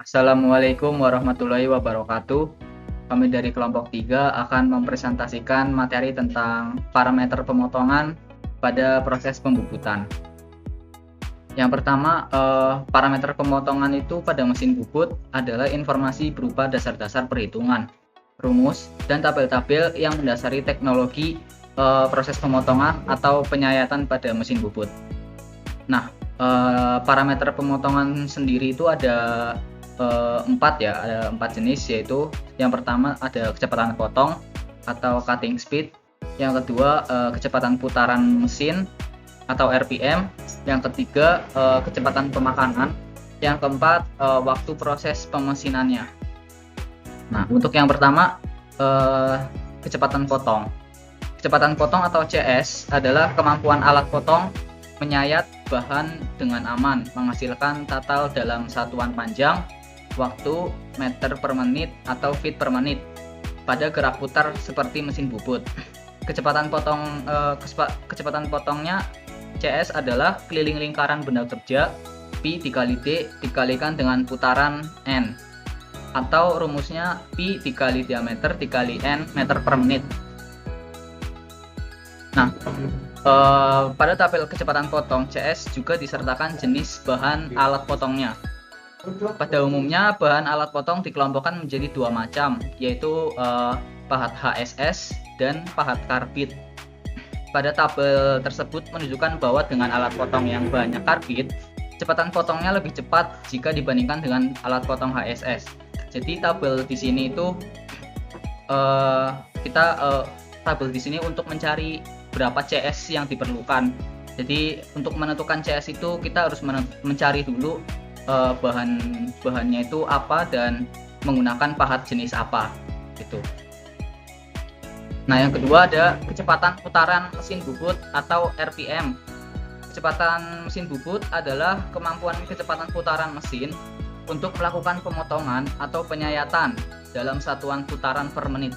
Assalamualaikum warahmatullahi wabarakatuh. Kami dari kelompok 3 akan mempresentasikan materi tentang parameter pemotongan pada proses pembubutan. Yang pertama, parameter pemotongan itu pada mesin bubut adalah informasi berupa dasar-dasar perhitungan, rumus, dan tabel-tabel yang mendasari teknologi proses pemotongan atau penyayatan pada mesin bubut. Nah, parameter pemotongan sendiri itu ada ada empat jenis, yaitu yang pertama ada kecepatan potong atau cutting speed, yang kedua kecepatan putaran mesin atau RPM, yang ketiga kecepatan pemakanan, yang keempat waktu proses pemesinannya. Nah, untuk yang pertama kecepatan potong. Kecepatan potong atau CS adalah kemampuan alat potong menyayat bahan dengan aman, menghasilkan total dalam satuan panjang, waktu, meter per menit atau feet per menit pada gerak putar seperti mesin bubut. Kecepatan potongnya CS adalah keliling lingkaran benda kerja Pi dikali D dikalikan dengan putaran N, atau rumusnya Pi dikali diameter dikali N meter per menit. Nah, pada tabel kecepatan potong CS juga disertakan jenis bahan alat potongnya. Pada umumnya bahan alat potong dikelompokkan menjadi dua macam, yaitu pahat HSS dan pahat karbit. Pada tabel tersebut menunjukkan bahwa dengan alat potong yang banyak karbit, kecepatan potongnya lebih cepat jika dibandingkan dengan alat potong HSS. Jadi tabel di sini itu tabel di sini untuk mencari berapa CS yang diperlukan. Jadi untuk menentukan CS itu kita harus mencari dulu bahannya itu apa dan menggunakan pahat jenis apa gitu. Nah, yang kedua ada kecepatan putaran mesin bubut atau RPM. Kecepatan mesin bubut adalah kemampuan kecepatan putaran mesin untuk melakukan pemotongan atau penyayatan dalam satuan putaran per menit.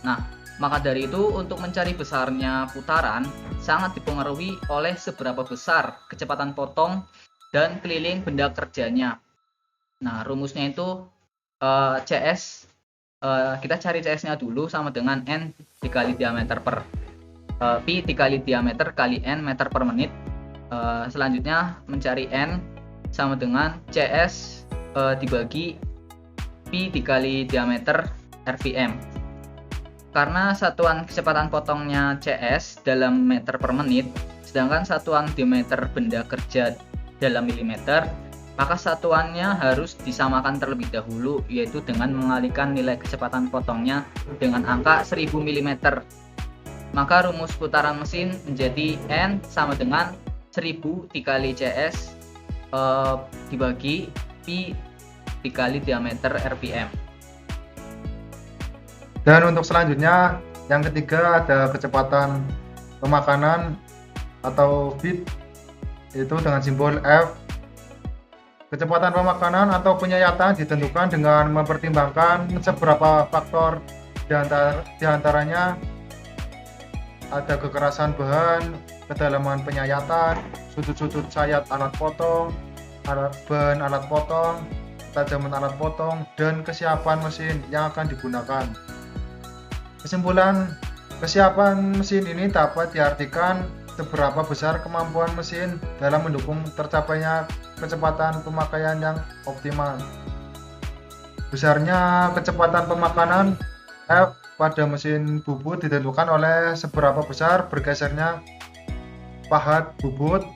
Nah, maka dari itu untuk mencari besarnya putaran sangat dipengaruhi oleh seberapa besar kecepatan potong dan keliling benda kerjanya. Nah, rumusnya itu CS, kita cari CS-nya dulu sama dengan N dikali diameter per Pi dikali diameter kali N meter per menit. Selanjutnya mencari N sama dengan CS dibagi Pi dikali diameter RPM. Karena satuan kecepatan potongnya CS dalam meter per menit, sedangkan satuan diameter benda kerja dalam milimeter, maka satuannya harus disamakan terlebih dahulu, yaitu dengan mengalihkan nilai kecepatan potongnya dengan angka 1000 mm. Maka rumus putaran mesin menjadi N sama dengan 1000 dikali CS dibagi Pi dikali diameter RPM. Dan untuk selanjutnya, yang ketiga ada kecepatan pemakanan atau feed, itu dengan simbol F. Kecepatan pemakanan atau penyayatan ditentukan dengan mempertimbangkan seberapa faktor, diantaranya ada kekerasan bahan, kedalaman penyayatan, sudut-sudut sayat alat potong, bahan alat potong, ketajaman alat potong, dan kesiapan mesin yang akan digunakan. Kesimpulan, kesiapan mesin ini dapat diartikan seberapa besar kemampuan mesin dalam mendukung tercapainya kecepatan pemakaian yang optimal. Besarnya kecepatan pemakanan F pada mesin bubut ditentukan oleh seberapa besar bergesernya pahat bubut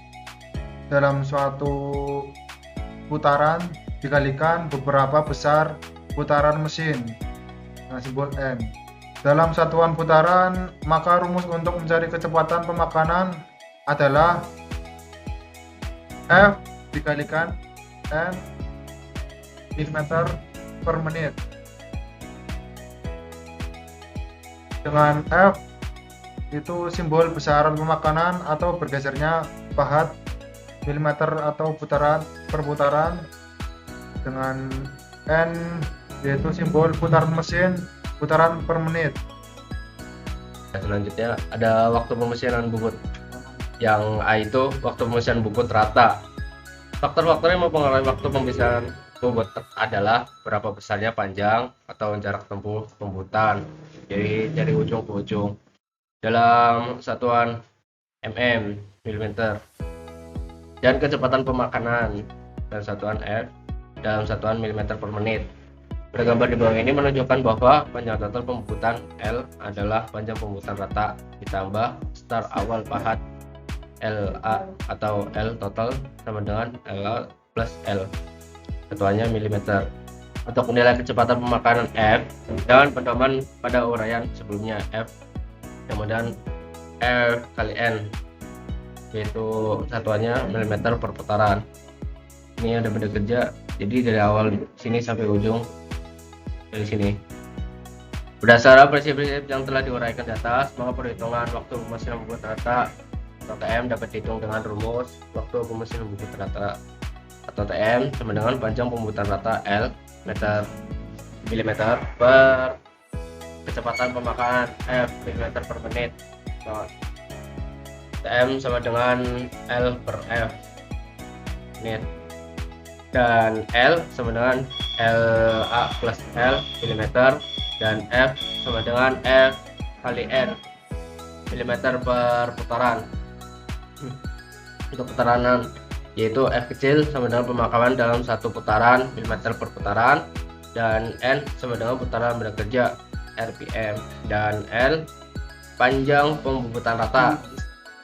dalam suatu putaran dikalikan beberapa besar putaran mesin dengan simbol N. Dalam satuan putaran, maka rumus untuk mencari kecepatan pemakanan adalah F dikalikan N meter per menit. Dengan F itu simbol besaran pemakanan atau bergesernya pahat milimeter atau putaran per putaran. Dengan N yaitu simbol putaran mesin putaran per menit. Selanjutnya ada waktu pemesinan bubut. Yang A itu waktu pemesinan bubut rata. Faktor-faktor yang mempengaruhi waktu pemesinan bobot adalah berapa besarnya panjang atau jarak tempuh pembutan. Jadi dari ujung ke ujung dalam satuan mm dan kecepatan pemakanan dan satuan F dalam satuan mm per menit. Pada gambar di bawah ini menunjukkan bahwa panjang total pembutan L adalah panjang pembutan rata ditambah start awal pahat LA atau L total sama dengan LA plus L. Satuannya milimeter. Untuk nilai kecepatan pemakanan F dan pedoman pada uraian sebelumnya F kemudian R kali N, yaitu satuannya milimeter per putaran. Ini ada benda kerja, jadi dari awal sini sampai ujung dari sini. Berdasarkan prinsip-prinsip yang telah diuraikan di atas, maka perhitungan waktu pemesinan bubut rata atau TM dapat dihitung dengan rumus waktu pemesinan bubut rata atau TM sama dengan panjang pembutan rata L milimeter per kecepatan pemakanan F milimeter per menit. TM sama dengan L per F menit dan L sama dengan LA plus L milimeter dan F sama dengan F kali N milimeter per putaran. Untuk putaran yaitu F kecil sama dengan pemakaman dalam satu putaran milimeter per putaran dan N sama dengan putaran benda kerja RPM dan L panjang pembubutan rata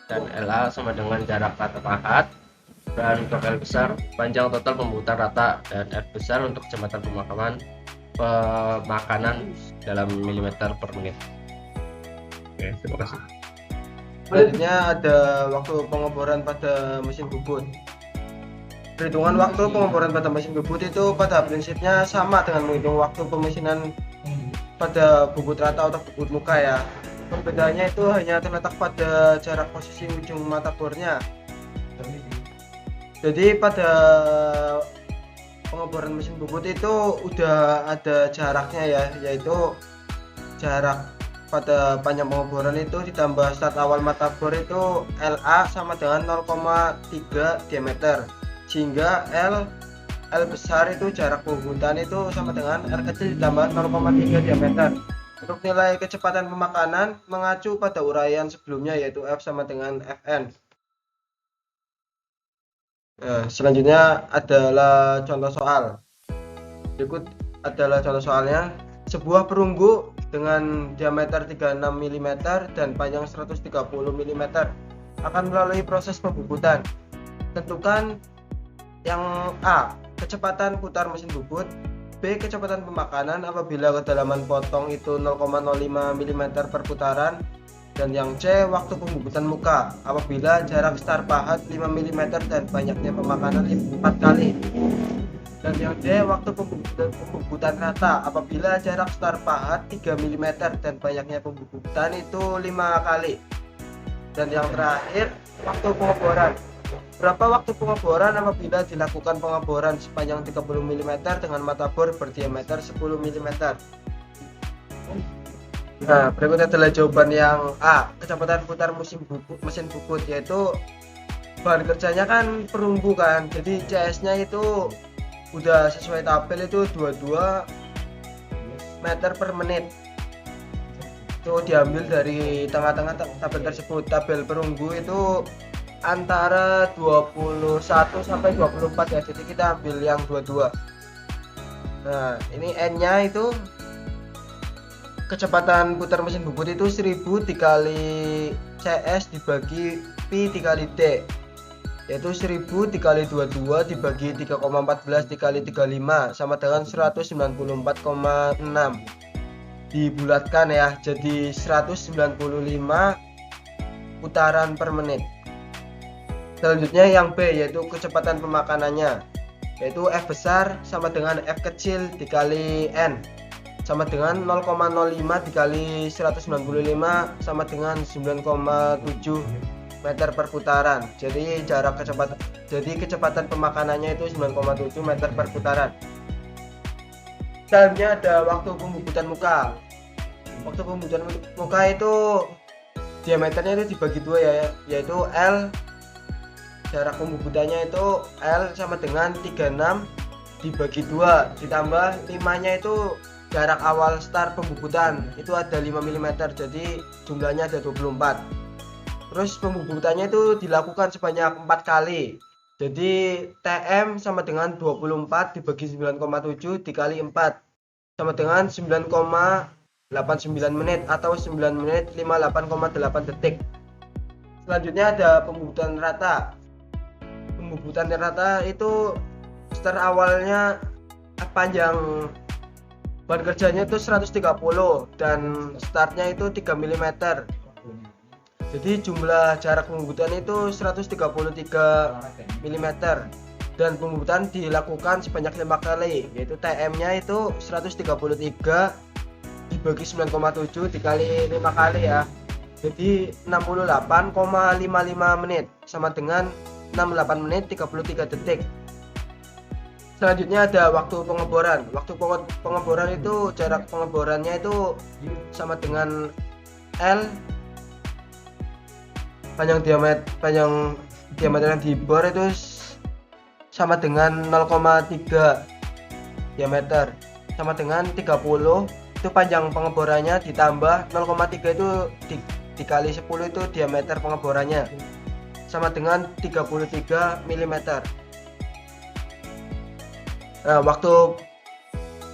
dan LA sama dengan jarak rata pahat dan untuk L besar panjang total pembubutan rata dan F besar untuk kecepatan pemakanan dalam milimeter per menit. Oke, terima kasih. Selanjutnya ada waktu pengeboran pada mesin bubut. Perhitungan waktu pengeboran pada mesin bubut itu pada prinsipnya sama dengan menghitung waktu pemesinan pada bubut rata atau bubut muka ya. Perbedaannya itu hanya terletak pada jarak posisi ujung mata bornya. Jadi pada pengeboran mesin bubut itu udah ada jaraknya ya, yaitu jarak pada panjang pengeboran itu ditambah start awal mata bor itu LA sama dengan 0,3 diameter, sehingga L besar itu jarak pembubutan itu sama dengan R kecil ditambah 0,3 diameter. Untuk nilai kecepatan pemakanan mengacu pada uraian sebelumnya yaitu F sama dengan Fn. Selanjutnya adalah contoh soal. Berikut adalah contoh soalnya. Sebuah perunggu dengan diameter 36 mm dan panjang 130 mm akan melalui proses pembubutan. Tentukan yang A, kecepatan putar mesin bubut, B, kecepatan pemakanan apabila kedalaman potong itu 0,05 mm per putaran, dan yang C, waktu pembubutan muka apabila jarak start pahat 5 mm dan banyaknya pemakanan 4 kali. Dan yang D, waktu pembubutan rata apabila jarak start pahat 3 mm dan banyaknya pembubutan itu 5 kali. Dan yang terakhir, waktu pengeboran. Berapa waktu pengeboran apabila dilakukan pengeboran sepanjang 30 mm dengan mata bor berdiameter 10 mm. Nah, berikutnya adalah jawaban yang A, kecepatan putar mesin bubut, yaitu bahan kerjanya kan perunggu kan, jadi CS nya itu udah sesuai tabel itu 22 meter per menit. Itu diambil dari tengah-tengah tabel tersebut. Tabel perunggu itu antara 21 sampai 24 ya, jadi kita ambil yang 22. Nah, ini N nya itu kecepatan putar mesin bubut itu 1000 dikali CS dibagi Pi dikali D, yaitu 1000 dikali 22 dibagi 3,14 dikali 35 sama dengan 194,6. Dibulatkan ya, jadi 195 putaran per menit. Selanjutnya yang B, yaitu kecepatan pemakanannya, yaitu F besar sama dengan F kecil dikali N sama dengan 0,05 dikali 195 sama dengan 9,7 meter per putaran. Jadi kecepatan pemakanannya itu 9,7 meter per putaran. Selanjutnya ada waktu pembubutan muka. Waktu pembubutan muka itu diameternya itu dibagi dua ya, yaitu L, jarak pembubutannya itu L sama dengan 36 dibagi 2 ditambah 5-nya itu jarak awal start pembubutan itu ada 5 mm, jadi jumlahnya ada 24. Terus pembubutannya itu dilakukan sebanyak 4 kali, jadi TM sama dengan 24 dibagi 9,7 dikali 4 sama dengan 9,89 menit atau 9 menit 58,8 detik. Selanjutnya ada pembubutan rata. Pembubutan rata itu start awalnya panjang ban kerjanya itu 130 dan startnya itu 3 mm. Jadi jumlah jarak pembubutan itu 133 mm dan pembubutan dilakukan sebanyak 5 kali, yaitu TM-nya itu 133 dibagi 9,7 dikali 5 kali ya. Jadi 68,55 menit sama dengan 68 menit 33 detik. Selanjutnya ada waktu pengeboran. Waktu pengeboran itu jarak pengeborannya itu sama dengan L panjang diameter yang dibor itu sama dengan 0,3 diameter sama dengan 30 itu panjang pengeborannya ditambah 0,3 itu dikali 10 itu diameter pengeborannya sama dengan 33 mm. Nah, waktu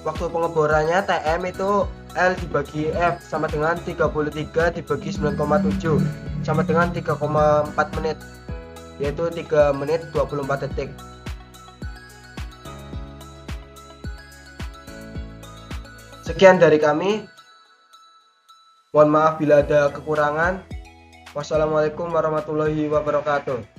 pengeborannya TM itu L dibagi F sama dengan 33 dibagi 9,7 sama dengan 3,4 menit, yaitu 3 menit 24 detik. Sekian dari kami. Mohon maaf bila ada kekurangan. Wassalamualaikum warahmatullahi wabarakatuh.